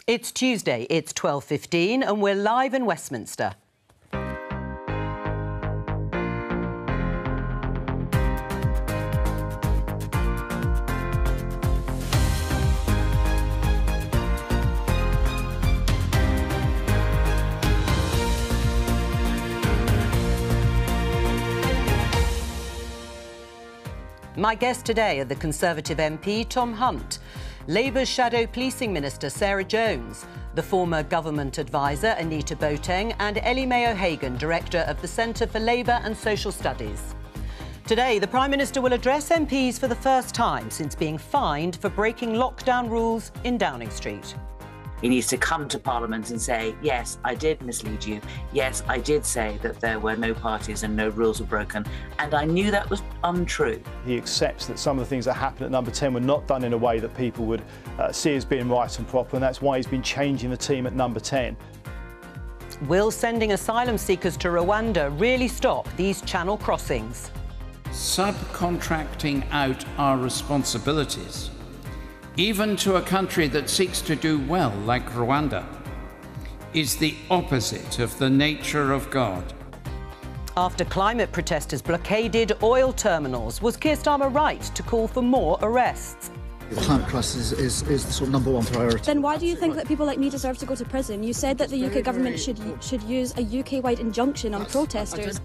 It's Tuesday, it's 12:15 and we're live in Westminster. My guests today are the Conservative MP Tom Hunt, Labour's Shadow Policing Minister Sarah Jones, the former government advisor Anita Boateng and Ellie Mae O'Hagan, Director of the Centre for Labour and Social Studies. Today, the Prime Minister will address MPs for the first time since being fined for breaking lockdown rules in Downing Street. He needs to come to Parliament and say, yes, I did mislead you. Yes, I did say that there were no parties and no rules were broken. And I knew that was untrue. He accepts that some of the things that happened at number 10 were not done in a way that people would see as being right and proper, and that's why he's been changing the team at number 10. Will sending asylum seekers to Rwanda really stop these channel crossings? Subcontracting out our responsibilities, even to a country that seeks to do well, like Rwanda, is the opposite of the nature of God. After climate protesters blockaded oil terminals, was Keir Starmer right to call for more arrests? The climate crisis is the sort of #1 priority. Then why do you think that people like me deserve to go to prison? You said that the UK government should use a UK-wide injunction on protesters.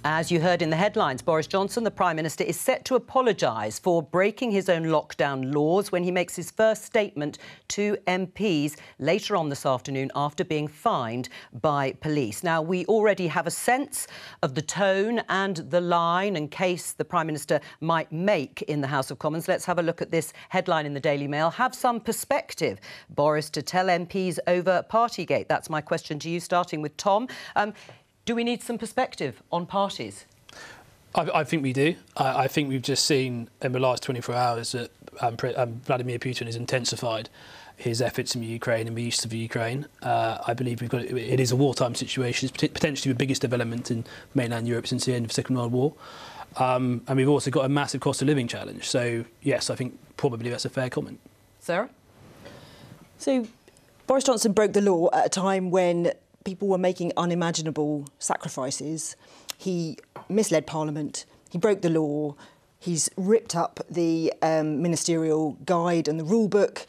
As you heard in the headlines, Boris Johnson, the Prime Minister, is set to apologise for breaking his own lockdown laws when he makes his first statement to MPs later on this afternoon after being fined by police. Now, we already have a sense of the tone and the line and case the Prime Minister might make in the House of Commons. Let's have a look at this headline in the Daily Mail. Have some perspective, Boris, to tell MPs over Partygate. That's my question to you, starting with Tom. Do we need some perspective on parties? I think we do. I think we've just seen in the last 24 hours that Vladimir Putin has intensified his efforts in Ukraine and the east of Ukraine. I believe it is a wartime situation. It's potentially the biggest development in mainland Europe since the end of the Second World War. And we've also got a massive cost of living challenge. So, yes, I think probably that's a fair comment. Sarah? So, Boris Johnson broke the law at a time when people were making unimaginable sacrifices. He misled Parliament. He broke the law. He's ripped up the ministerial guide and the rule book.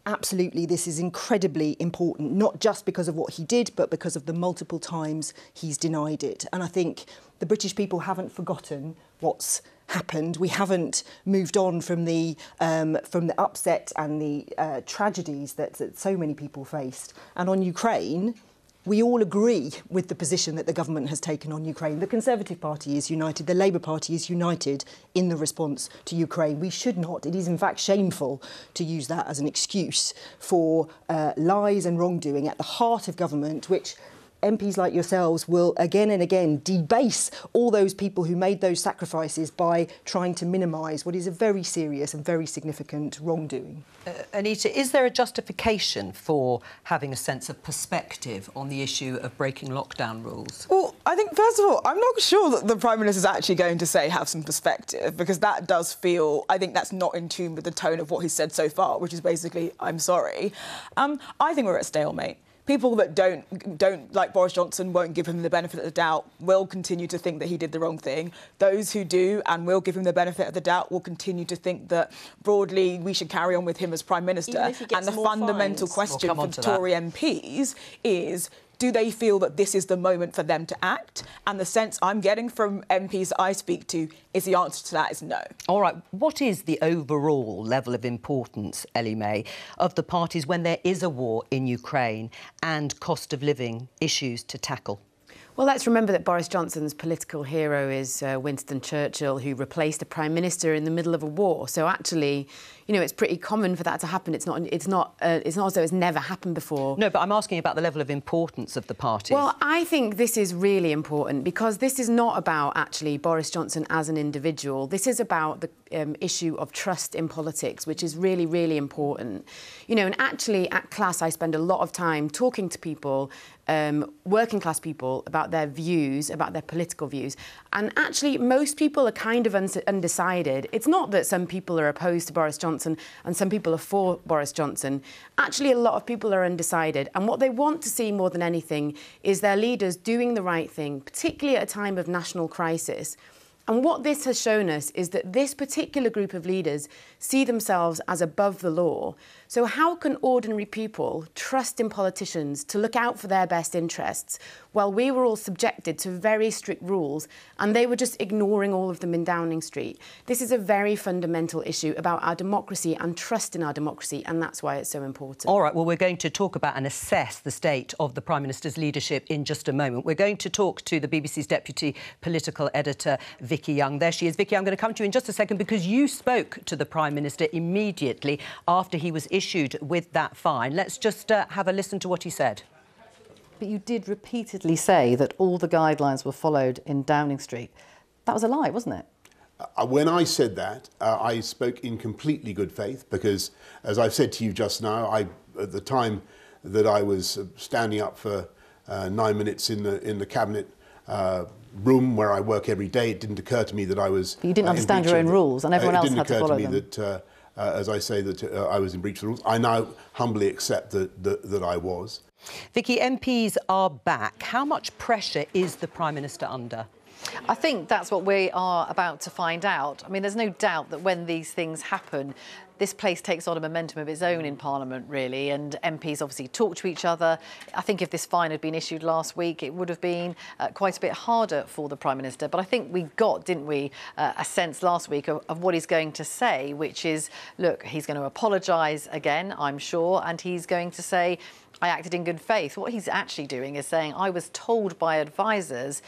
Absolutely, this is incredibly important, not just because of what he did, but because of the multiple times he's denied it. And I think the British people haven't forgotten what's happened. We haven't moved on from the upset and the tragedies that so many people faced. And on Ukraine, we all agree with the position that the government has taken on Ukraine. The Conservative Party is united, the Labour Party is united in the response to Ukraine. We should not, it is in fact shameful to use that as an excuse for lies and wrongdoing at the heart of government, which MPs like yourselves will again and again debase all those people who made those sacrifices by trying to minimise what is a very serious and very significant wrongdoing. Anita, is there a justification for having a sense of perspective on the issue of breaking lockdown rules? Well, I think, first of all, I'm not sure that the Prime Minister is actually going to say have some perspective, because that does feel, I think that's not in tune with the tone of what he's said so far, which is basically, I'm sorry. I think we're at a stalemate. People that don't like Boris Johnson won't give him the benefit of the doubt, will continue to think that he did the wrong thing. Those who do and will give him the benefit of the doubt will continue to think that, broadly, we should carry on with him as Prime Minister. And the fundamental question for Tory MPs is, do they feel that this is the moment for them to act? And the sense I'm getting from MPs I speak to is the answer to that is no. All right. What is the overall level of importance, Ellie Mae, of the parties when there is a war in Ukraine and cost of living issues to tackle? Well, let's remember that Boris Johnson's political hero is Winston Churchill, who replaced a Prime Minister in the middle of a war. So actually, you know, it's pretty common for that to happen. It's not as though it's never happened before. No, but I'm asking about the level of importance of the parties. Well, I think this is really important because this is not about actually Boris Johnson as an individual. This is about the issue of trust in politics, which is really, really important. You know, and actually at Class, I spend a lot of time talking to people working class people about their views, about their political views. And actually, most people are kind of undecided. It's not that some people are opposed to Boris Johnson and some people are for Boris Johnson. Actually, a lot of people are undecided. And what they want to see more than anything is their leaders doing the right thing, particularly at a time of national crisis. And what this has shown us is that this particular group of leaders see themselves as above the law. So how can ordinary people trust in politicians to look out for their best interests while we were all subjected to very strict rules and they were just ignoring all of them in Downing Street? This is a very fundamental issue about our democracy and trust in our democracy, and that's why it's so important. All right, well, we're going to talk about and assess the state of the Prime Minister's leadership in just a moment. We're going to talk to the BBC's Deputy Political Editor, Vicky Young. There she is. Vicky, I'm going to come to you in just a second because you spoke to the Prime Minister immediately after he was issued with that fine. Let's just have a listen to what he said. But you did repeatedly say that all the guidelines were followed in Downing Street. That was a lie, wasn't it? When I said that, I spoke in completely good faith because, as I've said to you just now, at the time that I was standing up for 9 minutes in the cabinet room where I work every day, it didn't occur to me that I was. But you didn't understand your own rules, and everyone else had to follow them. It didn't occur to me that, as I say, that I was in breach of the rules. I now humbly accept that I was. Vicky, MPs are back. How much pressure is the Prime Minister under? I think that's what we are about to find out. I mean, there's no doubt that when these things happen, this place takes on a momentum of its own in Parliament, really, and MPs obviously talk to each other. I think if this fine had been issued last week, it would have been quite a bit harder for the Prime Minister. But I think we got, didn't we, a sense last week of what he's going to say, which is, look, he's going to apologise again, I'm sure, and he's going to say, I acted in good faith. What he's actually doing is saying, I was told by advisers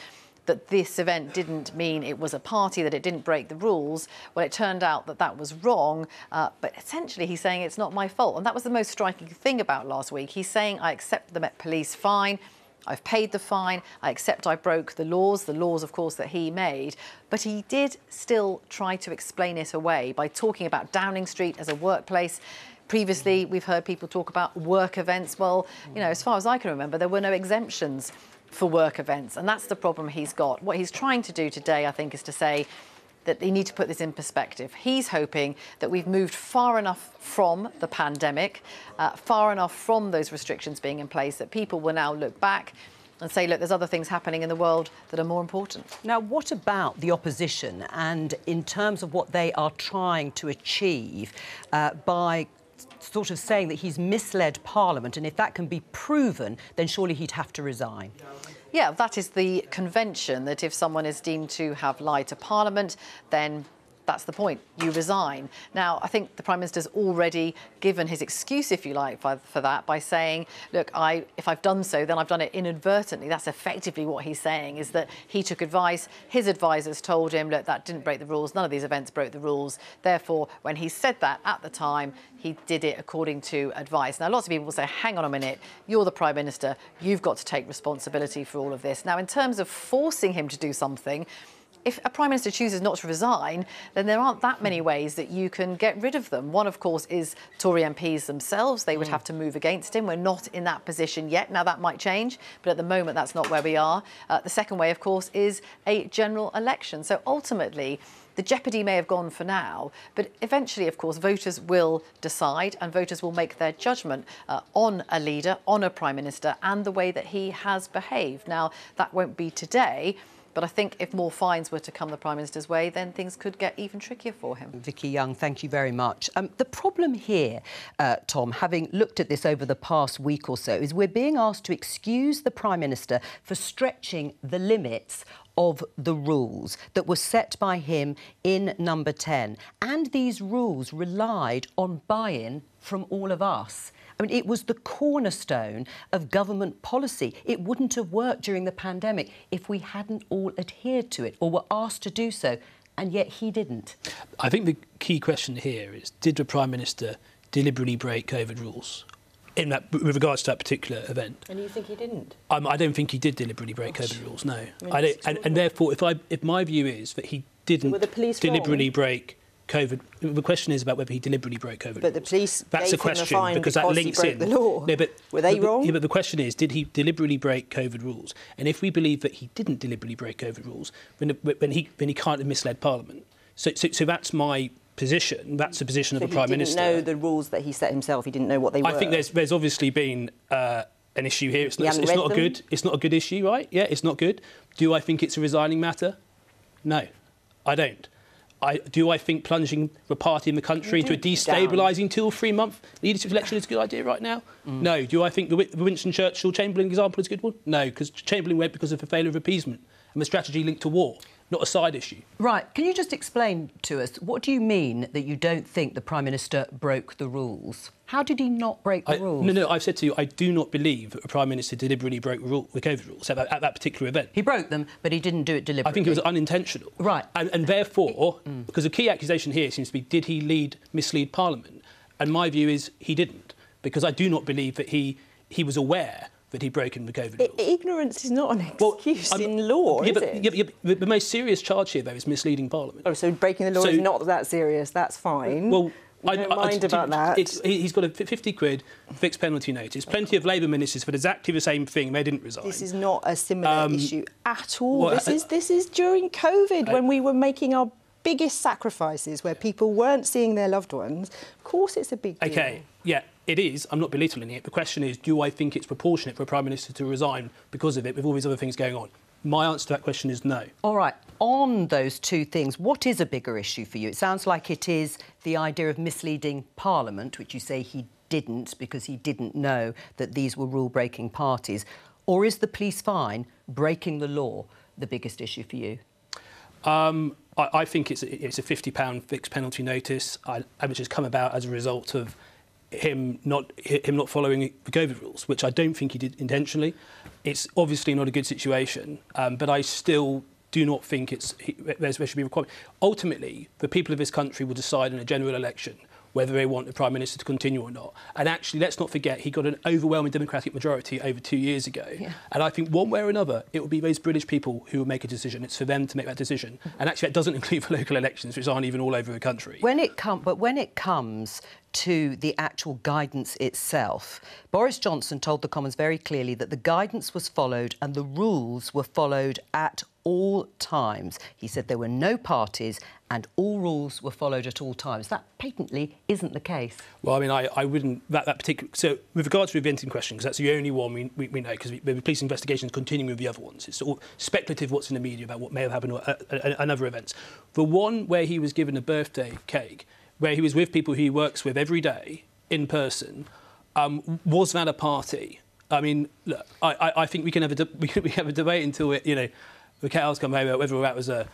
that this event didn't mean it was a party, that it didn't break the rules. Well, it turned out that that was wrong, but essentially he's saying it's not my fault. And that was the most striking thing about last week. He's saying, I accept the Met Police fine, I've paid the fine, I accept I broke the laws, of course, that he made. But he did still try to explain it away by talking about Downing Street as a workplace. Previously, we've heard people talk about work events. Well, you know, as far as I can remember, there were no exemptions for work events, and that's the problem he's got. What he's trying to do today, I think, is to say that they need to put this in perspective. He's hoping that we've moved far enough from the pandemic, far enough from those restrictions being in place, that people will now look back and say, look, there's other things happening in the world that are more important. Now, what about the opposition and in terms of what they are trying to achieve by sort of saying that he's misled Parliament, and if that can be proven, then surely he'd have to resign? Yeah, that is the convention, that if someone is deemed to have lied to Parliament, then that's the point, you resign. Now, I think the Prime Minister's already given his excuse, if you like, for that by saying, look, if I've done so, then I've done it inadvertently. That's effectively what he's saying, is that he took advice, his advisers told him, look, that didn't break the rules, none of these events broke the rules. Therefore, when he said that at the time, he did it according to advice. Now, lots of people will say, hang on a minute, you're the Prime Minister, you've got to take responsibility for all of this. Now, in terms of forcing him to do something, if a Prime Minister chooses not to resign, then there aren't that many ways that you can get rid of them. One, of course, is Tory MPs themselves. They would have to move against him. We're not in that position yet. Now, that might change, but at the moment, that's not where we are. The second way, of course, is a general election. So ultimately, the jeopardy may have gone for now, but eventually, of course, voters will decide and voters will make their judgment on a leader, on a Prime Minister and the way that he has behaved. Now, that won't be today, but I think if more fines were to come the Prime Minister's way, then things could get even trickier for him. Vicky Young, thank you very much. The problem here, Tom, having looked at this over the past week or so, is we're being asked to excuse the Prime Minister for stretching the limits of the rules that were set by him in Number 10. And these rules relied on buy-in from all of us. I mean, it was the cornerstone of government policy. It wouldn't have worked during the pandemic if we hadn't all adhered to it or were asked to do so, and yet he didn't. I think the key question here is, did the Prime Minister deliberately break COVID rules with regards to that particular event? And you think he didn't? I don't think he did deliberately break COVID rules, no. I don't, and therefore, if my view is that he didn't deliberately break COVID. The question is about whether he deliberately broke COVID. But the police that's gave a question him a fine because that links he broke in the law. No, but were they wrong? Yeah, but the question is, did he deliberately break COVID rules? And if we believe that he didn't deliberately break COVID rules, then he can't have misled Parliament. So that's my position. That's the position of the Prime Minister. He didn't know the rules that he set himself. He didn't know what they were. I think there's obviously been an issue here. It's not a good issue, right? Yeah, it's not good. Do I think it's a resigning matter? No, I don't. Do I think plunging the party in the country into a destabilising 2 or 3 month leadership election is a good idea right now? No. Do I think the Winston Churchill Chamberlain example is a good one? No, because Chamberlain went because of a failure of appeasement and the strategy linked to war, not a side issue. Right. Can you just explain to us, what do you mean that you don't think the Prime Minister broke the rules? How did he not break the rules? No, I've said to you, I do not believe that the Prime Minister deliberately broke the COVID rules at that particular event. He broke them, but he didn't do it deliberately. I think it was unintentional. Right. And therefore, because the key accusation here seems to be, did he mislead Parliament? And my view is he didn't, because I do not believe that he was aware that he'd broken the COVID rules. Ignorance is not an excuse in law, is it? The most serious charge here, though, is misleading Parliament. Oh, so breaking the law is not that serious. That's fine. Well, I don't mind about that. He's got a 50 quid fixed penalty notice. Plenty of Labour ministers for exactly the same thing. They didn't resign. This is not a similar issue at all. Well, this is during COVID, when we were making our biggest sacrifices, where people weren't seeing their loved ones. Of course it's a big deal. OK, yeah, it is. I'm not belittling it. The question is, do I think it's proportionate for a Prime Minister to resign because of it, with all these other things going on? My answer to that question is no. All right. On those two things, what is a bigger issue for you? It sounds like it is the idea of misleading Parliament, which you say he didn't because he didn't know that these were rule-breaking parties. Or is the police fine, breaking the law, the biggest issue for you? I think it's a £50 fixed penalty notice, which has come about as a result of him not following the COVID rules, which I don't think he did intentionally. It's obviously not a good situation, but I still do not think there should be a requirement. Ultimately, the people of this country will decide in a general election whether they want the Prime Minister to continue or not. And actually, let's not forget, he got an overwhelming democratic majority over 2 years ago. Yeah. And I think one way or another, it will be those British people who will make a decision. It's for them to make that decision. And actually, that doesn't include the local elections, which aren't even all over the country. When it comes to the actual guidance itself, Boris Johnson told the Commons very clearly that the guidance was followed and the rules were followed at all times. He said there were no parties and all rules were followed at all times. That patently isn't the case. Well, I mean, I wouldn't... That particular... So, with regards to the event in question, because that's the only one we know, because the police investigation is continuing with the other ones. It's sort of speculative what's in the media about what may have happened at other events. The one where he was given a birthday cake, where he was with people who he works with every day, in person, was that a party? I mean, look, I think we can have a debate until the cows come home about whether that was a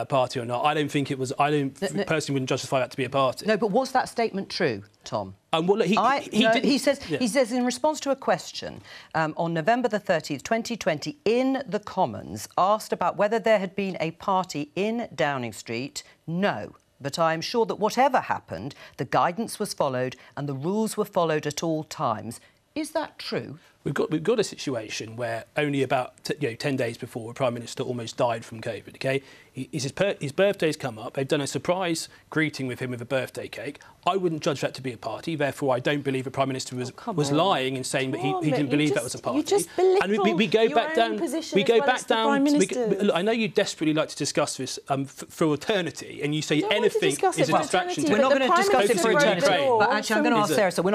party or not. I don't think it was. I personally wouldn't justify that to be a party. No, but was that statement true, Tom? Well, look, he says in response to a question on November the 30th, 2020, in the Commons, asked about whether there had been a party in Downing Street, no. But I am sure that whatever happened, the guidance was followed and the rules were followed at all times. Is that true? We've got a situation where only about 10 days before, the Prime Minister almost died from COVID. Okay, his birthday's come up. They've done a surprise greeting with him with a birthday cake. I wouldn't judge that to be a party. Therefore, I don't believe the Prime Minister was lying in saying that he didn't believe that was a party. You just belittle we go back down. We go back down. Look, I know you desperately like to discuss this for eternity, and you say anything is a distraction. We're not going to discuss it for eternity. But actually, I'm going to ask Sarah. So we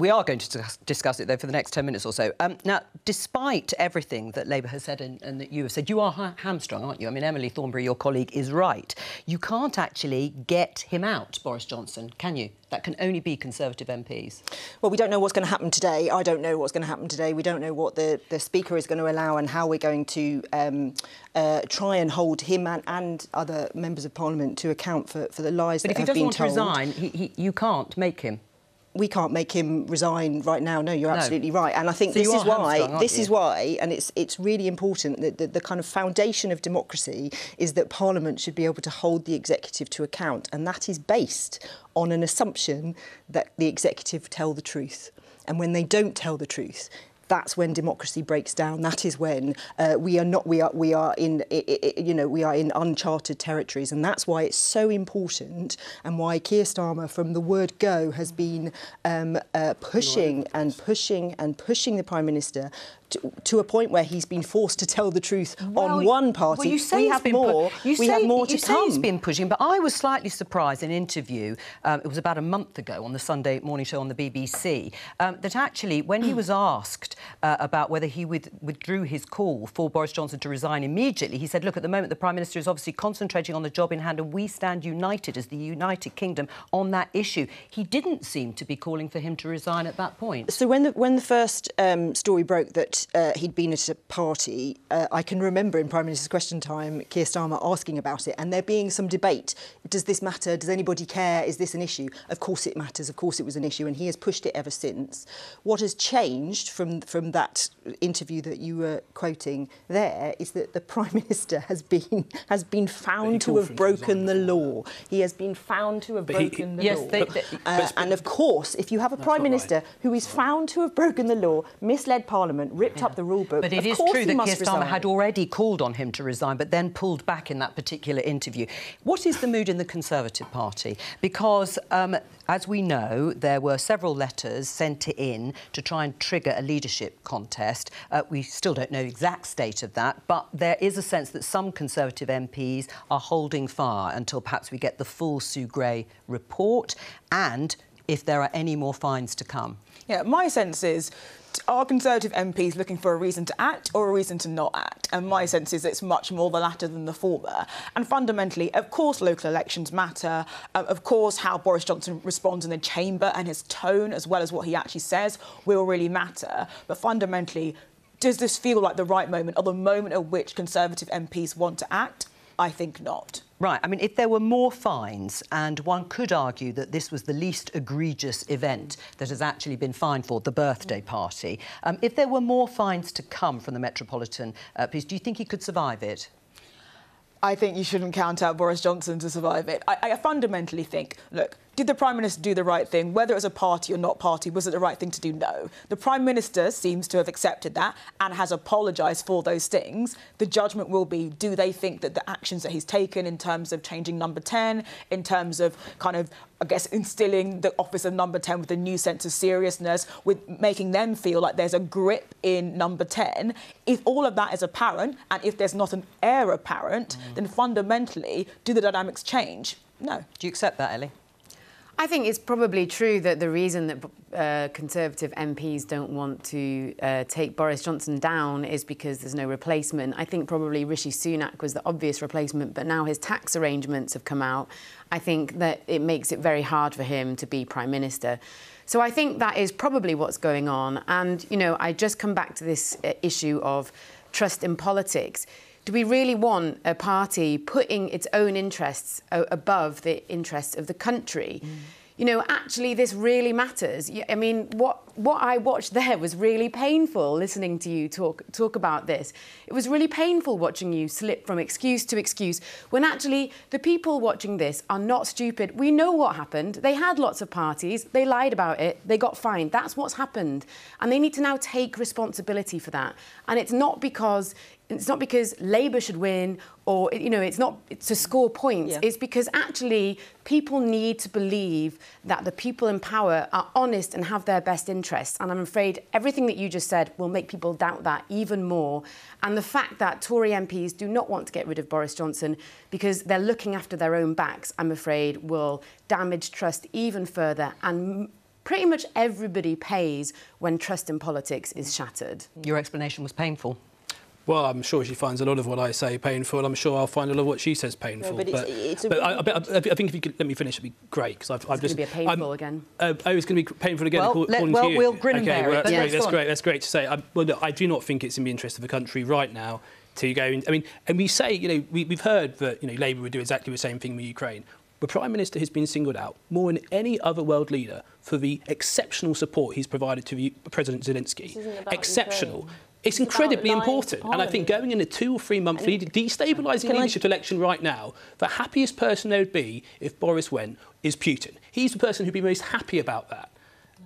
are going to discuss it though for the next 10 minutes or so. Now, despite everything that Labour has said and that you have said, you are hamstrung, aren't you? I mean, Emily Thornberry, your colleague, is right. You can't actually get him out, Boris Johnson, can you? That can only be Conservative MPs. Well, we don't know what's going to happen today. I don't know what's going to happen today. We don't know what the Speaker is going to allow and how we're going to try and hold him and other members of Parliament to account for the lies that have been told. But if he doesn't want to resign, you can't make him. We can't make him resign right now. No, you're absolutely right. And I think this is why, and it's really important that the kind of foundation of democracy is that Parliament should be able to hold the executive to account, and that is based on an assumption that the executive tell the truth. And when they don't tell the truth, that's when democracy breaks down. That is when we are in uncharted territories, and that's why it's so important, and why Keir Starmer, from the word go, has been pushing the Prime Minister to a point where he's been forced to tell the truth on one party. Well, you say we have more to come. You say he's been pushing, but I was slightly surprised in an interview, it was about a month ago on the Sunday morning show on the BBC, that actually when he was asked about whether he withdrew his call for Boris Johnson to resign immediately, he said, look, at the moment the Prime Minister is obviously concentrating on the job in hand and we stand united as the United Kingdom on that issue. He didn't seem to be calling for him to resign at that point. So when the first story broke that he'd been at a party, I can remember in Prime Minister's Question Time Keir Starmer asking about it and there being some debate. Does this matter? Does anybody care? Is this an issue? Of course it matters. Of course it was an issue, and he has pushed it ever since. What has changed from that interview that you were quoting there is that the Prime Minister has been found to have broken the law. He has been found to have broken the law. And of course, if you have a Prime Minister who is found to have broken the law, misled Parliament, ripped up the rule book, but it is true that Keir Starmer had already called on him to resign, but then pulled back in that particular interview. What is the mood in the Conservative Party? Because, as we know, there were several letters sent in to try and trigger a leadership contest. We still don't know the exact state of that, but there is a sense that some Conservative MPs are holding fire until perhaps we get the full Sue Gray report and if there are any more fines to come. Yeah, my sense is, are Conservative MPs looking for a reason to act or a reason to not act? And my sense is it's much more the latter than the former. And fundamentally, of course, local elections matter. Of course, how Boris Johnson responds in the chamber and his tone, as well as what he actually says, will really matter. But fundamentally, does this feel like the right moment or the moment at which Conservative MPs want to act? I think not. Right. I mean, if there were more fines, and one could argue that this was the least egregious event that has actually been fined for, the birthday party, if there were more fines to come from the Metropolitan Police, do you think he could survive it? I think you shouldn't count out Boris Johnson to survive it. I fundamentally think, look, did the Prime Minister do the right thing? Whether it was a party or not party, was it the right thing to do? No. The Prime Minister seems to have accepted that and has apologised for those things. The judgment will be, do they think that the actions that he's taken in terms of changing number 10, in terms of kind of, I guess, instilling the office of number 10 with a new sense of seriousness, with making them feel like there's a grip in number 10, if all of that is apparent and if there's not an heir apparent, then fundamentally, do the dynamics change? No. Do you accept that, Ellie? I think it's probably true that the reason that Conservative MPs don't want to take Boris Johnson down is because there's no replacement. I think probably Rishi Sunak was the obvious replacement, but now his tax arrangements have come out. I think that it makes it very hard for him to be Prime Minister. So I think that is probably what's going on. And, you know, I just come back to this issue of trust in politics. Do we really want a party putting its own interests above the interests of the country? You know, actually, this really matters. I mean, what I watched there was really painful, listening to you talk about this. It was really painful watching you slip from excuse to excuse, when actually the people watching this are not stupid. We know what happened. They had lots of parties. They lied about it. They got fined. That's what's happened. And they need to now take responsibility for that. And it's not because Labour should win, or, you know, it's to score points. Yeah. It's because actually people need to believe that the people in power are honest and have their best interests. And I'm afraid everything that you just said will make people doubt that even more. And the fact that Tory MPs do not want to get rid of Boris Johnson because they're looking after their own backs, I'm afraid, will damage trust even further. And pretty much everybody pays when trust in politics is shattered. Your explanation was painful. Well, I'm sure she finds a lot of what I say painful. I'm sure I'll find a lot of what she says painful. No, but I think if you could let me finish, it'd be great, because I've just... It's going to be painful again. Oh, it's going to be painful again. Well, we'll grin and bear it. That's great. That's great to say. I do not think it's in the interest of the country right now to go... I mean, and we say, you know, we've heard that, you know, Labour would do exactly the same thing with Ukraine. The Prime Minister has been singled out more than any other world leader for the exceptional support he's provided to President Zelensky. Exceptional. Ukraine. It's incredibly important. And I think going in a 2 or 3 month destabilising leadership election right now, the happiest person there would be if Boris went is Putin. He's the person who'd be most happy about that.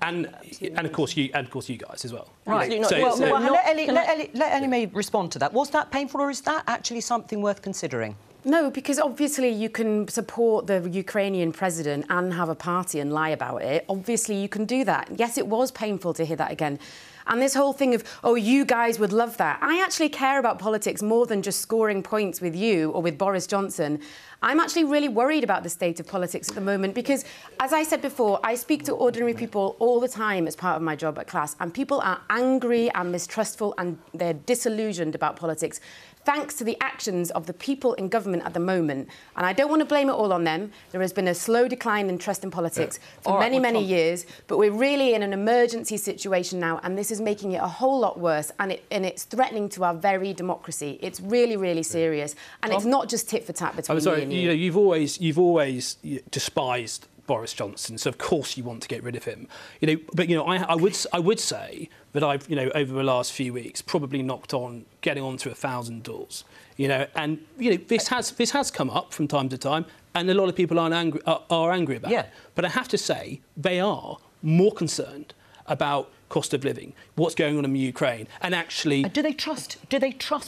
And of course you guys as well. Right. Let Ellie May respond to that. Was that painful, or is that actually something worth considering? No, because obviously you can support the Ukrainian president and have a party and lie about it. Obviously you can do that. Yes, it was painful to hear that again. And this whole thing of, oh, you guys would love that. I actually care about politics more than just scoring points with you or with Boris Johnson. I'm actually really worried about the state of politics at the moment because, as I said before, I speak to ordinary people all the time as part of my job at Class, and people are angry and mistrustful and they're disillusioned about politics, thanks to the actions of the people in government at the moment. And I don't want to blame it all on them. There has been a slow decline in trust in politics for many years, but we're really in an emergency situation now, and this is making it a whole lot worse, and it's threatening to our very democracy. It's really, really serious, and it's not just tit for tat between me and you. You know, you've always despised Boris Johnson, so of course you want to get rid of him. You know, but you know, I would say that I've, you know, over the last few weeks probably getting on to 1,000 doors. You know, and you know this has come up from time to time, and a lot of people are angry about it. But I have to say they are more concerned about cost of living, what's going on in Ukraine, and actually... Do they trust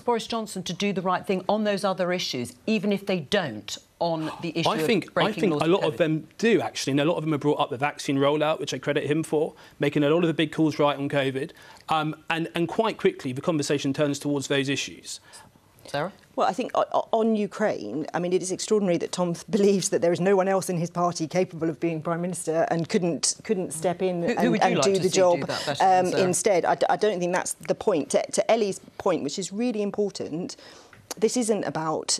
Boris Johnson to do the right thing on those other issues, even if they don't on the issue of breaking laws? I think a lot of them do, actually, and a lot of them have brought up the vaccine rollout, which I credit him for, making a lot of the big calls right on COVID, and quite quickly the conversation turns towards those issues. Sarah? Well, I think on Ukraine, I mean, it is extraordinary that Tom believes that there is no one else in his party capable of being Prime Minister and couldn't step in and do the job instead. I don't think that's the point. To Ellie's point, which is really important, this isn't about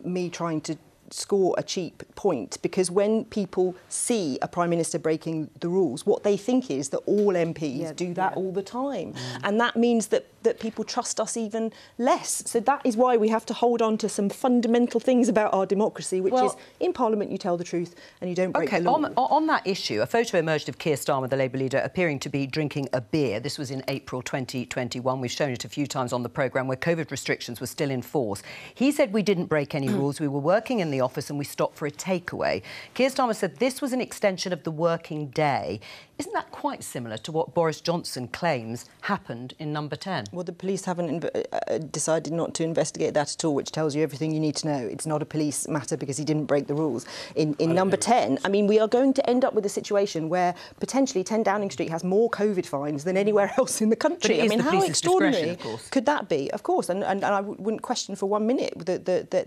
me trying to score a cheap point, because when people see a Prime Minister breaking the rules, what they think is that all MPs do that all the time. And that means that people trust us even less. So that is why we have to hold on to some fundamental things about our democracy, which is in Parliament you tell the truth and you don't break the law. On that issue, a photo emerged of Keir Starmer, the Labour leader, appearing to be drinking a beer. This was in April 2021. We've shown it a few times on the programme, where COVID restrictions were still in force. He said we didn't break any rules. We were working in the office and we stopped for a takeaway. Keir Starmer said this was an extension of the working day. Isn't that quite similar to what Boris Johnson claims happened in Number 10? Well, the police haven't decided not to investigate that at all, which tells you everything you need to know. It's not a police matter because he didn't break the rules. In Number 10, I mean, we are going to end up with a situation where potentially 10 Downing Street has more COVID fines than anywhere else in the country. I mean, how extraordinary could that be? Of course, and I wouldn't question for 1 minute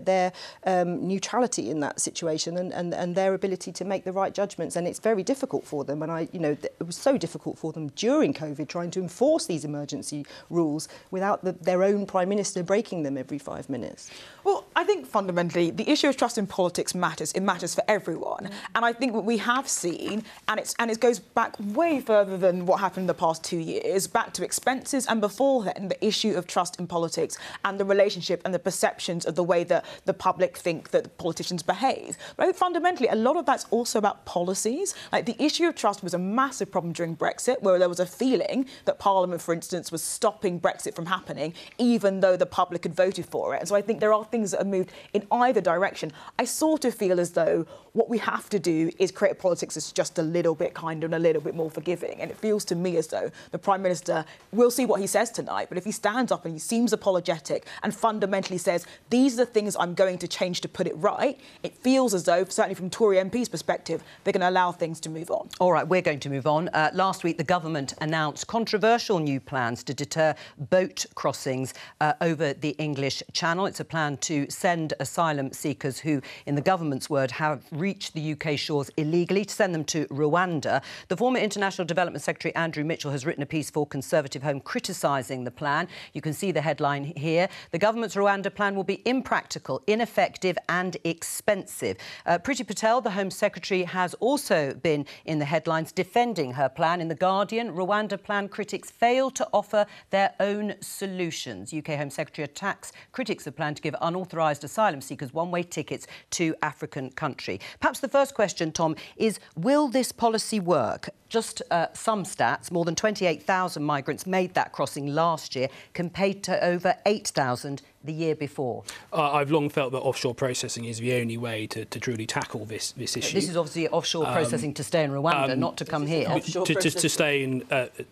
their neutrality in that situation and their ability to make the right judgments. And it's very difficult for them. And it was so difficult for them during COVID trying to enforce these emergency rules without their own Prime Minister breaking them every 5 minutes. Well, I think fundamentally the issue of trust in politics matters. It matters for everyone. And I think what we have seen, and it goes back way further than what happened in the past 2 years, back to expenses, and before then, the issue of trust in politics and the relationship and the perceptions of the way that the public think that politicians behave. But I think fundamentally a lot of that's also about policies. Like, the issue of trust was a massive problem during Brexit, where there was a feeling that Parliament, for instance, was stopping Brexit from happening, even though the public had voted for it. And so I think there are things that have moved in either direction. I sort of feel as though what we have to do is create politics that's just a little bit kinder and a little bit more forgiving. And it feels to me as though the Prime Minister, we'll see what he says tonight, but if he stands up and he seems apologetic and fundamentally says, these are the things I'm going to change to put it right, it feels as though, certainly from Tory MP's perspective, they're going to allow things to move on. All right, we're going to move on. Last week, the government announced controversial new plans to deter boat crossings over the English Channel. It's a plan to send asylum seekers who, in the government's word, have reached the UK shores illegally, to send them to Rwanda. The former International Development Secretary, Andrew Mitchell, has written a piece for Conservative Home criticising the plan. You can see the headline here. The government's Rwanda plan will be impractical, ineffective and expensive. Priti Patel, the Home Secretary, has also been in the headlines defending her plan. In The Guardian, Rwanda plan critics fail to offer their own solutions. UK Home Secretary attacks critics of plan to give unauthorised asylum seekers one-way tickets to African country. Perhaps the first question, Tom, is will this policy work? just some stats. More than 28,000 migrants made that crossing last year, compared to over 8,000 the year before. I've long felt that offshore processing is the only way to truly tackle this issue. This is obviously offshore processing to stay in Rwanda, not to come here. To stay in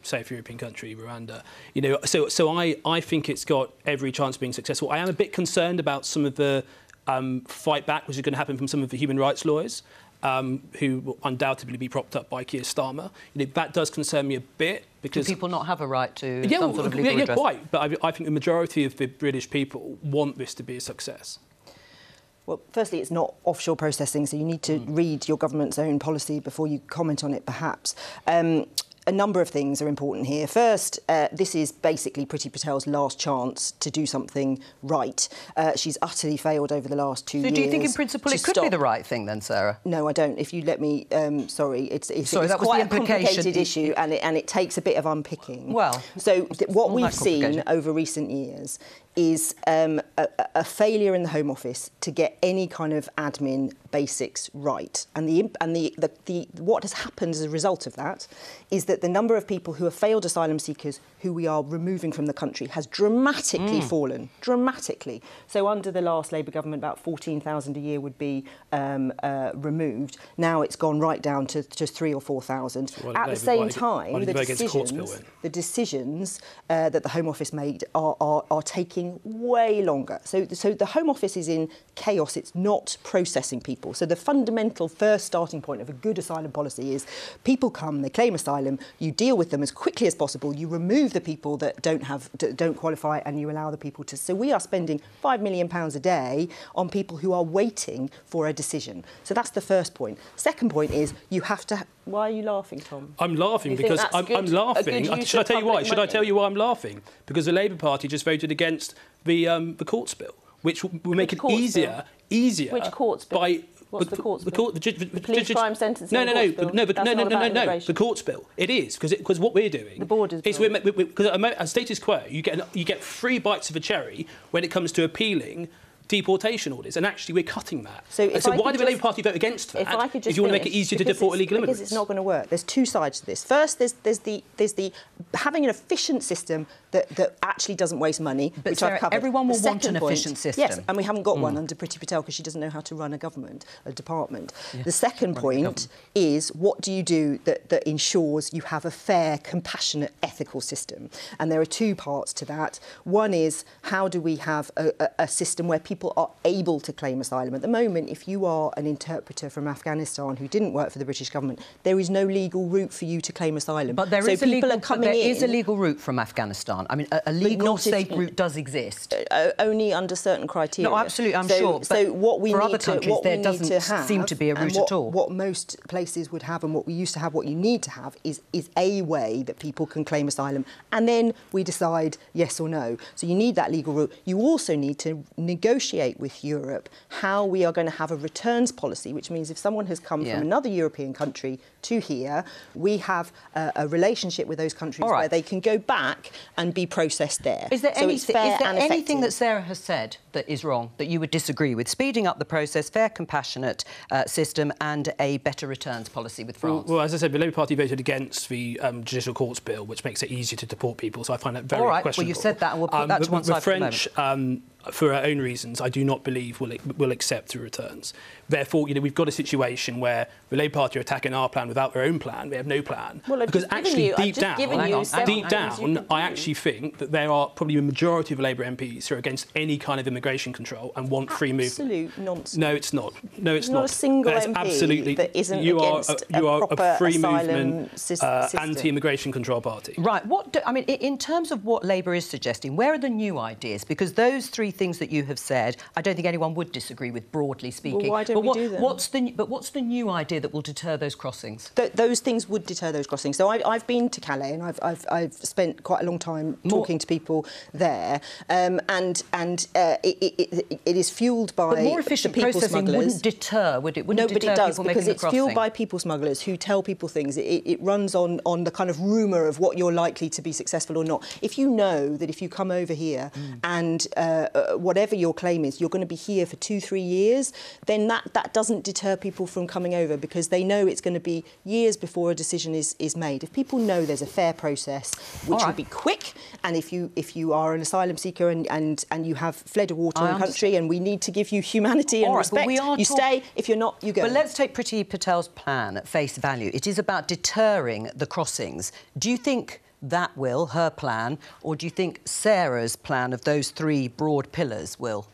safe European country, Rwanda. You know, so I think it's got every chance of being successful. I am a bit concerned about some of the fight back which is going to happen from some of the human rights lawyers. Who will undoubtedly be propped up by Keir Starmer. You know, that does concern me a bit because... Do people not have a right to some sort of legal redress? Yeah, quite. But I think the majority of the British people want this to be a success. Well, firstly, it's not offshore processing, so you need to read your government's own policy before you comment on it, perhaps. A number of things are important here. First, this is basically Priti Patel's last chance to do something right. She's utterly failed over the last 2 years. So do you think in principle it could be the right thing then, Sarah? No, I don't. If you let me... sorry, it's that quite a complicated issue and it takes a bit of unpicking. Well... So what we've seen over recent years is a failure in the Home Office to get any kind of admin basics right. And what has happened as a result of that is that the number of people who are failed asylum seekers who we are removing from the country has dramatically fallen. Dramatically. So under the last Labour government, about 14,000 a year would be removed. Now it's gone right down to just 3,000 or 4,000. So at the same time, the decisions that the Home Office made are taking way longer. So the Home Office is in chaos. It's not processing people. So the fundamental first starting point of a good asylum policy is people come, they claim asylum, you deal with them as quickly as possible, you remove the people that don't qualify, and you allow the people to... So we are spending £5 million a day on people who are waiting for a decision. So that's the first point. Second point is you have to... Why are you laughing, Tom? I'm laughing because I'm laughing. Should I tell you why? Should I tell you why I'm laughing? Because the Labour Party just voted against the courts bill, which will make it easier. Which courts bill? What's the courts bill? The police crime sentencing. No. The courts bill. It is because what we're doing. The borders bill. Because as status quo, you get 3 bites of a cherry when it comes to appealing deportation orders, and actually we're cutting that. So why did the Labour Party vote against that? If you want to make it easier to deport illegal immigrants? Because it's not going to work. There's two sides to this. First, there's the having an efficient system that actually doesn't waste money, but which Sarah, I've covered. everyone will want an efficient system. Yes, and we haven't got one under Priti Patel because she doesn't know how to run a government, a department. Yeah. The second point is what do you do that ensures you have a fair, compassionate, ethical system? And there are 2 parts to that. One is how do we have a system where people are able to claim asylum? At the moment, if you are an interpreter from Afghanistan who didn't work for the British government, there is no legal route for you to claim asylum. But there is a legal route from Afghanistan. I mean, a legal, safe route does exist. Only under certain criteria. No, absolutely, I'm sure. So what we for need other countries, there doesn't seem to be a route at all. What most places would have and what we used to have, what you need to have, is a way that people can claim asylum. And then we decide yes or no. So you need that legal route. You also need to negotiate with Europe how we are going to have a returns policy, which means if someone has come from another European country to here, we have a relationship with those countries where they can go back and be processed there. Is there anything that Sarah has said that is wrong, that you would disagree with? Speeding up the process, fair, compassionate system and a better returns policy with France? Well, as I said, the Labour Party voted against the Judicial Courts Bill, which makes it easier to deport people, so I find that very questionable. Well, you've said that, and we'll put that to one side for the moment. The French, for our own reasons, I do not believe will accept the returns. Therefore, we've got a situation where the Labour Party are attacking our plan without their own plan. We have no plan. Well, because actually, deep down, I actually think that there are probably a majority of Labour MPs who are against any kind of immigration control and want free movement. Absolute nonsense. No, it's not. No, it's not. Not a single MP that isn't against a free movement, anti-immigration control party. Right. In terms of what Labour is suggesting, where are the new ideas? Because those 3 things that you have said, I don't think anyone would disagree with, broadly speaking. Well, why don't we do them? What's the new idea that will deter those crossings? Those things would deter those crossings. So I've been to Calais and I've spent quite a long time talking to people there, and it is fuelled by but more efficient processing wouldn't deter, would it? No, but it does, because it's fuelled by people smugglers who tell people things. It runs on the kind of rumour of what you're likely to be successful or not. If you know that if you come over here and whatever your claim is, you're going to be here for 2-3 years, then that that doesn't deter people from coming over, because they know it's going to be years before a decision is made. If people know there's a fair process, which will be quick, and if you are an asylum seeker and you have fled a war-torn country and we need to give you humanity and respect, you stay. If you're not, you go. But let's take Priti Patel's plan at face value. It is about deterring the crossings. Do you think that will, her plan, or do you think Sarah's plan of those 3 broad pillars will?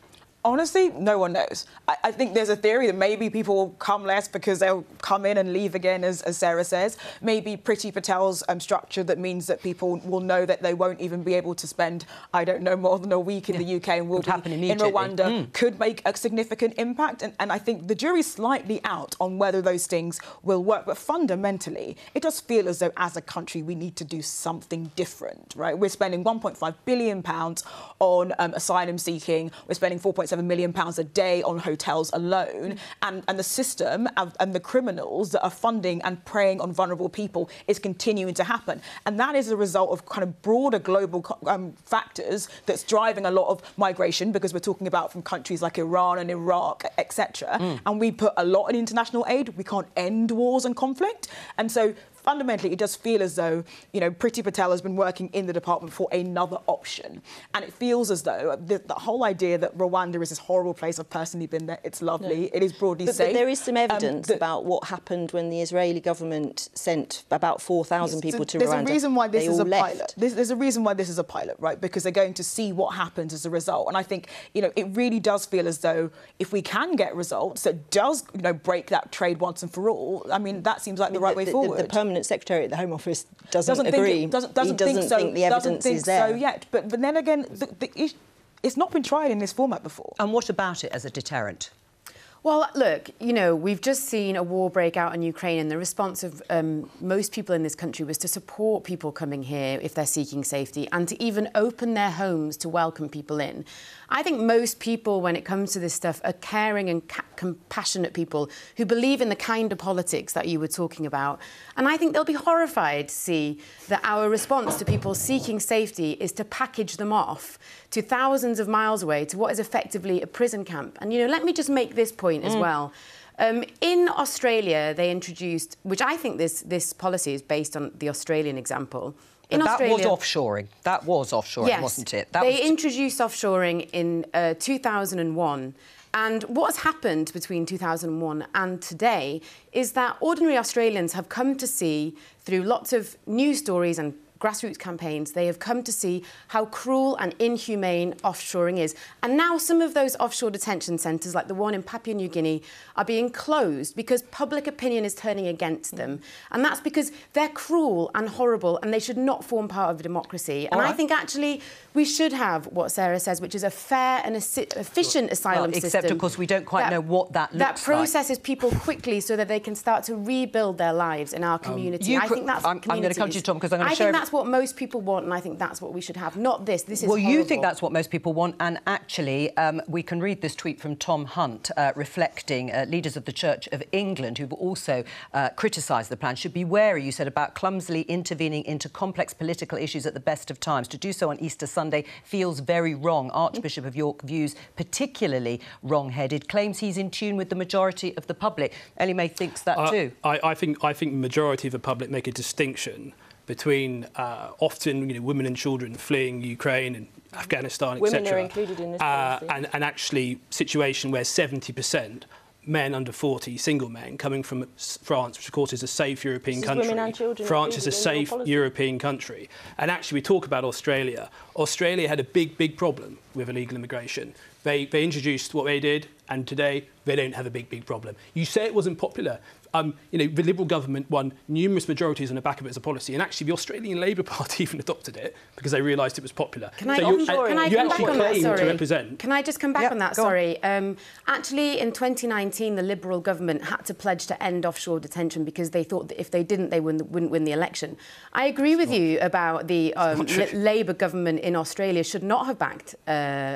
Honestly, no one knows. I think there's a theory that maybe people will come less because they'll come in and leave again, as Sarah says. Maybe Priti Patel's structure that means that people will know that they won't even be able to spend, I don't know, more than a week in the UK and will be in Rwanda could make a significant impact. And I think the jury's slightly out on whether those things will work. But fundamentally, it does feel as though as a country we need to do something different, right? We're spending £1.5 billion on asylum seeking. We're spending £4.7 million a day on hotels alone, and the system and the criminals that are funding and preying on vulnerable people is continuing to happen, and that is a result of kind of broader global factors that's driving a lot of migration, because we're talking about from countries like Iran and Iraq, etc. And we put a lot in international aid. We can't end wars and conflict, and so fundamentally, it does feel as though, Priti Patel has been working in the department for another option. And it feels as though the whole idea that Rwanda is this horrible place, I've personally been there, it's lovely, it is broadly safe. But there is some evidence about what happened when the Israeli government sent about 4,000 people to Rwanda. There's a reason why this is a pilot. There's a reason why this is a pilot, right? Because they're going to see what happens as a result. And I think, it really does feel as though if we can get results that does, break that trade once and for all, I mean, that seems like the right way forward. The permanent Secretary at the Home Office doesn't agree. He doesn't think the evidence is there. Yet. But then again, it's not been tried in this format before. And what about it as a deterrent? Well, look, we've just seen a war break out in Ukraine, and the response of most people in this country was to support people coming here if they're seeking safety, and to even open their homes to welcome people in. I think most people, when it comes to this stuff, are caring and compassionate people who believe in the kind of politics that you were talking about. And I think they'll be horrified to see that our response to people seeking safety is to package them off to thousands of miles away to what is effectively a prison camp. And, let me just make this point as well. In Australia, they introduced, which I think this policy is based on the Australian example. That was offshoring. That was offshoring, yes, wasn't it? They introduced offshoring in 2001. And what's happened between 2001 and today is that ordinary Australians have come to see, through lots of news stories and grassroots campaigns, they have come to see how cruel and inhumane offshoring is. And now some of those offshore detention centres, like the one in Papua New Guinea, are being closed because public opinion is turning against them. And that's because they're cruel and horrible, and they should not form part of a democracy. And I think, actually, we should have what Sarah says, which is a fair and efficient asylum system. Except, of course, we don't quite know what that looks like. That processes people quickly so that they can start to rebuild their lives in our community. I think that's I'm going to come to you, Tom, because I'm going to show... I think that's what most people want, and I think that's what we should have. Not this. This is horrible. You think that's what most people want, and actually, we can read this tweet from Tom Hunt reflecting leaders of the Church of England who've also criticised the plan. Should be wary, you said, about clumsily intervening into complex political issues at the best of times. To do so on Easter Sunday feels very wrong. Archbishop of York views particularly wrong-headed, claims he's in tune with the majority of the public. Ellie May thinks that too. I think the majority of the public make a distinction between often women and children fleeing Ukraine and Afghanistan, etc. Women are included in this policy. And actually situation where 70% men under 40, single men, coming from France, which of course is a safe European country. Women and children. France is a safe European country. And actually we talk about Australia. Australia had a big problem with illegal immigration. They introduced what they did, and today they don't have a big problem. You say it wasn't popular. The Liberal government won numerous majorities on the back of it as a policy, and actually the Australian Labor Party even adopted it because they realised it was popular. Can I come back on that? Sorry. Can I just come back on that? Sorry. Actually, in 2019, the Liberal government had to pledge to end offshore detention because they thought that if they didn't, they wouldn't win the election. I agree with you about the Labour government in Australia should not have backed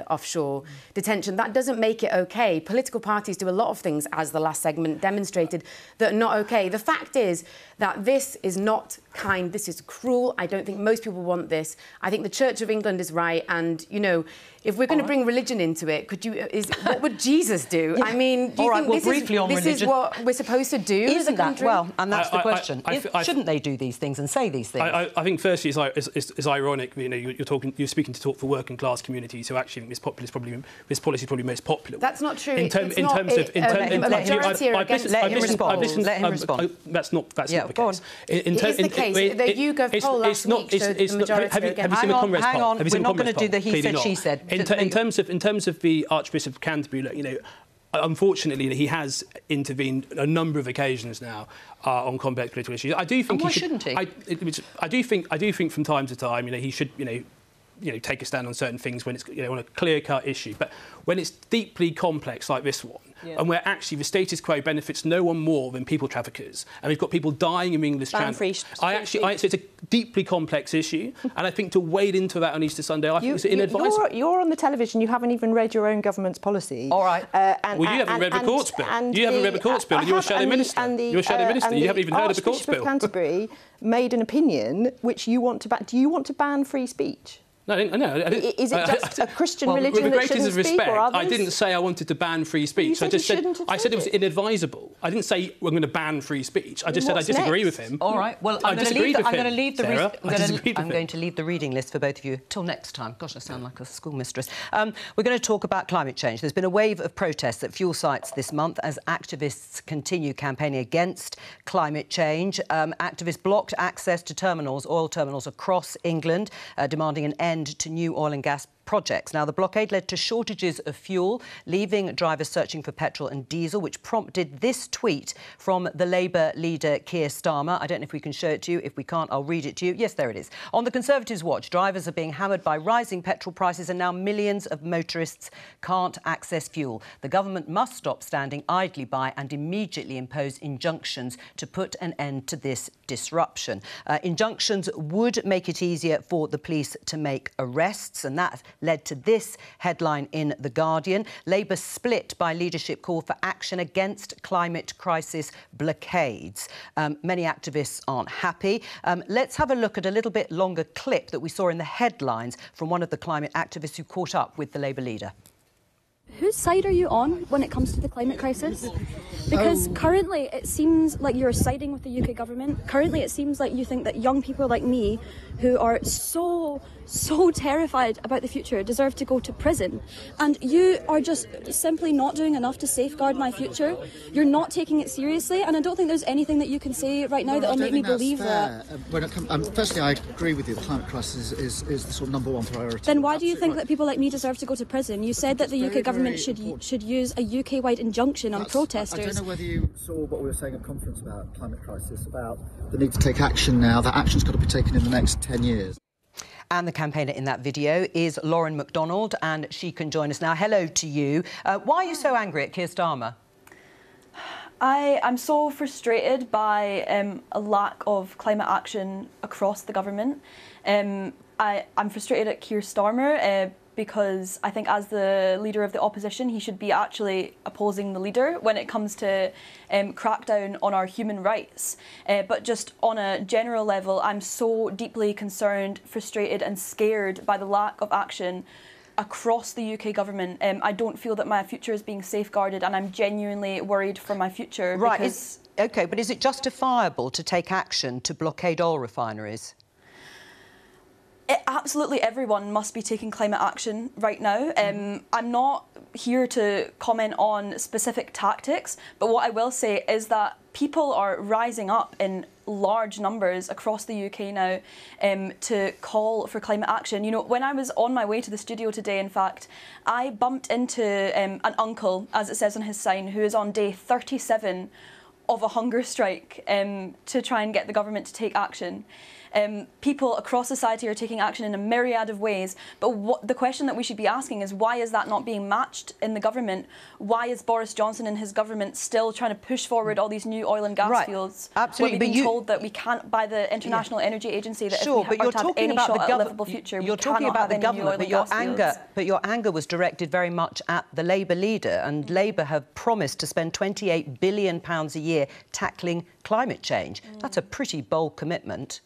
offshore detention. That doesn't make it OK. Political parties do a lot of things, as the last segment demonstrated, that are not OK. The fact is that this is not kind, this is cruel. I don't think most people want this. I think the Church of England is right, and, you know, if we're going to bring religion into it, what would Jesus do? I mean, do you think this is what we're supposed to do as a country? Well, and that's the question. Shouldn't they do these things and say these things? I think, firstly, it's ironic. You know, you're speaking to talk for working class communities who actually think this policy is probably most popular. That's not true. Let him respond. That's not the case. It is the case. The YouGov poll last week showed the majority are against. Hang on, we're not going to do the he said, she said. In terms of the Archbishop of Canterbury, look, you know, unfortunately, he has intervened a number of occasions now on complex political issues. I do think shouldn't he? I do think from time to time, you know, he should, you know, take a stand on certain things when it's, you know, on a clear-cut issue. But when it's deeply complex like this one, and where actually the status quo benefits no one more than people traffickers, and we've got people dying in the English Channel. So it's a deeply complex issue, and I think to wade into that on Easter Sunday, I think it's inadvisable. You're on the television. You haven't even read your own government's policy. All right. You haven't read the Courts Bill. You haven't read the Courts Bill, and you're a shadow minister. You're a shadow minister. You haven't even heard of the Courts Bill. Archbishop of Canterbury made an opinion which you want to ban. Do you want to ban free speech? No. Is it just a Christian religion that shouldn't speak, or others? I didn't say I wanted to ban free speech. I said it was inadvisable. I didn't say we're going to ban free speech. I just said I disagree with him. All right. Well, I'm going to leave the reading list for both of you till next time. Gosh, I sound like a schoolmistress. We're going to talk about climate change. There's been a wave of protests at fuel sites this month as activists continue campaigning against climate change. Activists blocked access to oil terminals across England, demanding an end to new oil and gas projects. Now, the blockade led to shortages of fuel, leaving drivers searching for petrol and diesel, which prompted this tweet from the Labour leader Keir Starmer. I don't know if we can show it to you. If we can't, I'll read it to you. Yes, there it is. On the Conservatives' watch, drivers are being hammered by rising petrol prices, and now millions of motorists can't access fuel. The government must stop standing idly by and immediately impose injunctions to put an end to this disruption. Injunctions would make it easier for the police to make arrests, and that led to this headline in The Guardian. Labour split by leadership call for action against climate crisis blockades. Many activists aren't happy. Let's have a look at a little bit longer clip that we saw in the headlines from one of the climate activists who caught up with the Labour leader. Whose side are you on when it comes to the climate crisis? Because currently it seems like you're siding with the UK government. Currently it seems like you think that young people like me, who are so terrified about the future, deserve to go to prison. And you are just simply not doing enough to safeguard my future. You're not taking it seriously, and I don't think there's anything that you can say right now that'll make me believe that. When it firstly, I agree with you. The climate crisis is the sort of #1 priority. Then why do you think that people like me deserve to go to prison? You said that the UK government should use a UK-wide injunction on protesters. I don't know whether you saw what we were saying at conference about climate crisis, about the need to take action now. That action's got to be taken in the next 10 years. And the campaigner in that video is Lauren MacDonald, and she can join us now. Hello to you. Why are you so angry at Keir Starmer? I'm so frustrated by a lack of climate action across the government. I'm frustrated at Keir Starmer because I think as the leader of the opposition, he should be actually opposing the leader when it comes to crackdown on our human rights. But just on a general level, I'm so deeply concerned, frustrated and scared by the lack of action across the UK government. I don't feel that my future is being safeguarded, and I'm genuinely worried for my future. Right, OK, but is it justifiable to take action to blockade oil refineries? Absolutely everyone must be taking climate action right now. I'm not here to comment on specific tactics, but what I will say is that people are rising up in large numbers across the UK now to call for climate action. You know, when I was on my way to the studio today, in fact, I bumped into an uncle, as it says on his sign, who is on day 37 of a hunger strike to try and get the government to take action. People across society are taking action in a myriad of ways. But the question that we should be asking is, why is that not being matched in the government? Why is Boris Johnson and his government still trying to push forward all these new oil and gas fields? Absolutely, we've been told that we can't, by the International Energy Agency, that sure, if we are to have any shot at a livable future, you're talking about the government, but your anger was directed very much at the Labour leader, and Labour have promised to spend £28 billion a year tackling climate change. That's a pretty bold commitment.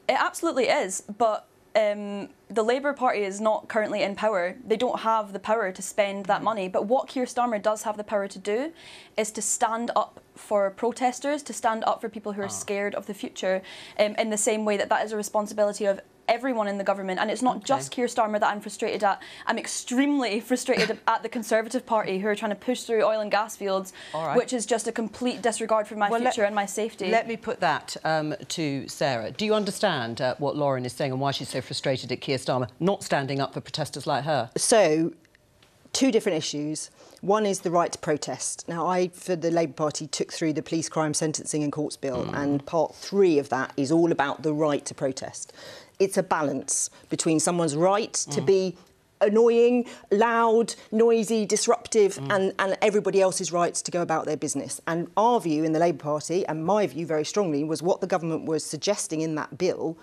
It absolutely is, but the Labour Party is not currently in power. They don't have the power to spend that money. But what Keir Starmer does have the power to do is to stand up for protesters, to stand up for people who are scared of the future, in the same way that that is a responsibility of everyone in the government. And it's not just Keir Starmer that I'm frustrated at. I'm extremely frustrated at the Conservative Party, who are trying to push through oil and gas fields, which is just a complete disregard for my future and my safety. Let me put that to Sarah. Do you understand what Lauren is saying and why she's so frustrated at Keir Starmer not standing up for protesters like her? So, two different issues. One is the right to protest. Now, I, for the Labour Party, took through the Police Crime Sentencing and Courts Bill, and part 3 of that is all about the right to protest. It's a balance between someone's right to be annoying, loud, noisy, disruptive, and everybody else's rights to go about their business. And our view in the Labour Party, and my view very strongly, was what the government was suggesting in that bill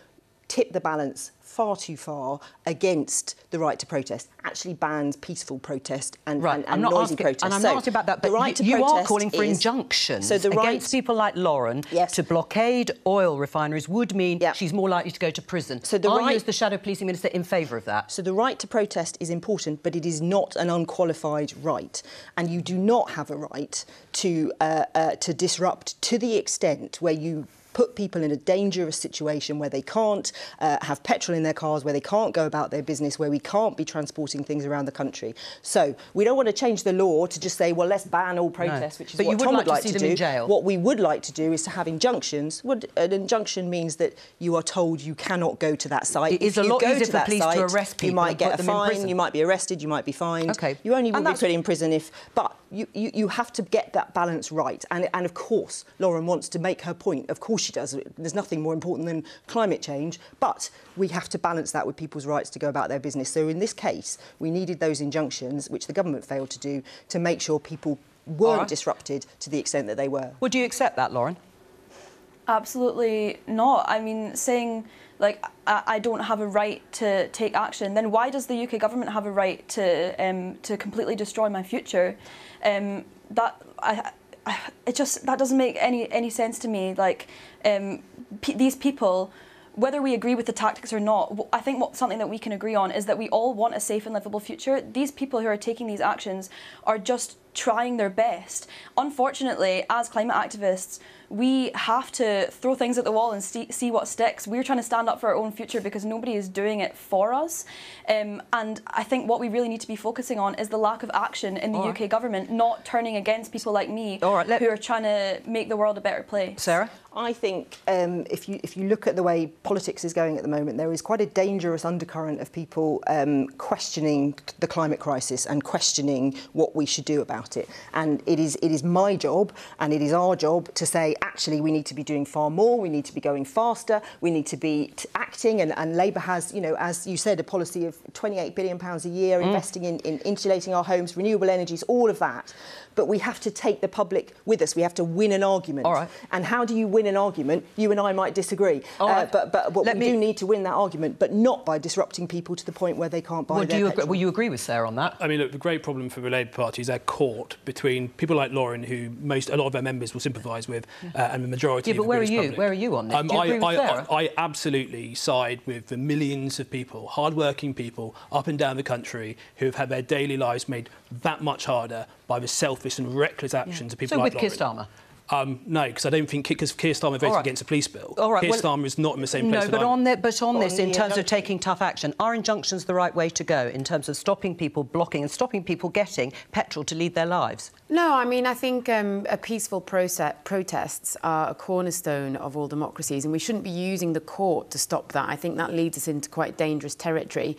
tipped the balance far too far against the right to protest, actually bans peaceful protest and noisy protest. And I'm not asking about that, but you are calling for injunctions against people like Lauren to blockade oil refineries would mean she's more likely to go to prison. So are you, as the Shadow Policing Minister, in favour of that? So the right to protest is important, but it is not an unqualified right. And you do not have a right to disrupt to the extent where you put people in a dangerous situation where they can't have petrol in their cars, where they can't go about their business, where we can't be transporting things around the country. So we don't want to change the law to just say, well, let's ban all protests, which is what Tom would like to do. What we would like to do is to have injunctions. An injunction means that you are told you cannot go to that site. It is a lot easier for police to arrest people. You might get a fine, you might be arrested, you might be fined. You only will be put in prison if... But you have to get that balance right. And of course, Lauren wants to make her point. Of course she does. There's nothing more important than climate change. But we have to balance that with people's rights to go about their business. So in this case, we needed those injunctions, which the government failed to do, to make sure people weren't disrupted to the extent that they were. Would you accept that, Lauren? Absolutely not. I mean, saying, like, I don't have a right to take action, then why does the UK government have a right to completely destroy my future? That doesn't make any sense to me. Like, these people, whether we agree with the tactics or not, I think something that we can agree on is that we all want a safe and livable future. These people who are taking these actions are just trying their best. Unfortunately, as climate activists, we have to throw things at the wall and see what sticks. We're trying to stand up for our own future because nobody is doing it for us. And I think what we really need to be focusing on is the lack of action in the UK government, not turning against people like me who are trying to make the world a better place. Sarah? I think if you look at the way politics is going at the moment, there is quite a dangerous undercurrent of people questioning the climate crisis and questioning what we should do about it. And it is my job and it is our job to say, actually, we need to be doing far more, we need to be going faster, we need to be acting. And Labour has, you know, as you said, a policy of £28 billion a year, investing in insulating our homes, renewable energies, all of that. But we have to take the public with us. We have to win an argument. And how do you win an argument? You and I might disagree. But we do need to win that argument, but not by disrupting people to the point where they can't buy their petrol. Will you agree with Sarah on that? I mean, look, the great problem for the Labour Party is they're caught between people like Lauren, who a lot of their members will sympathise with, and the majority of the British public. Where are you on this? Do you agree with Sarah? I absolutely side with the millions of people, hard-working people up and down the country who have had their daily lives made that much harder by the selfish and reckless actions of people like Lauren. So with Keir Starmer? No, because I don't think because Keir Starmer voted against a police bill. Keir Starmer is not in the same place. No, but on this, in terms of taking tough action, are injunctions the right way to go in terms of stopping people blocking and stopping people getting petrol to lead their lives? No, I mean, I think a peaceful protests are a cornerstone of all democracies, and we shouldn't be using the court to stop that. I think that leads us into quite dangerous territory.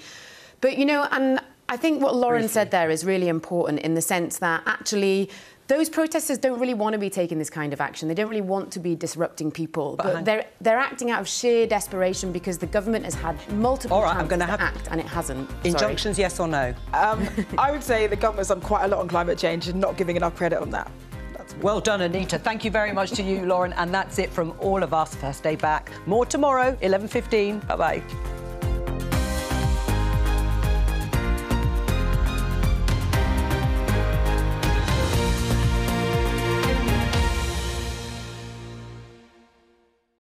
But, you know, and I think what Lauren said there is really important in the sense that actually Those protesters don't really want to be taking this kind of action. They don't really want to be disrupting people. But they're acting out of sheer desperation because the government has had multiple chances to act and it hasn't. Injunctions, yes or no? I would say the government's done quite a lot on climate change and not giving enough credit on that. Well done, Anita. Thank you very much to you, Lauren. And that's it from all of us. First day back. More tomorrow, 11:15. Bye-bye.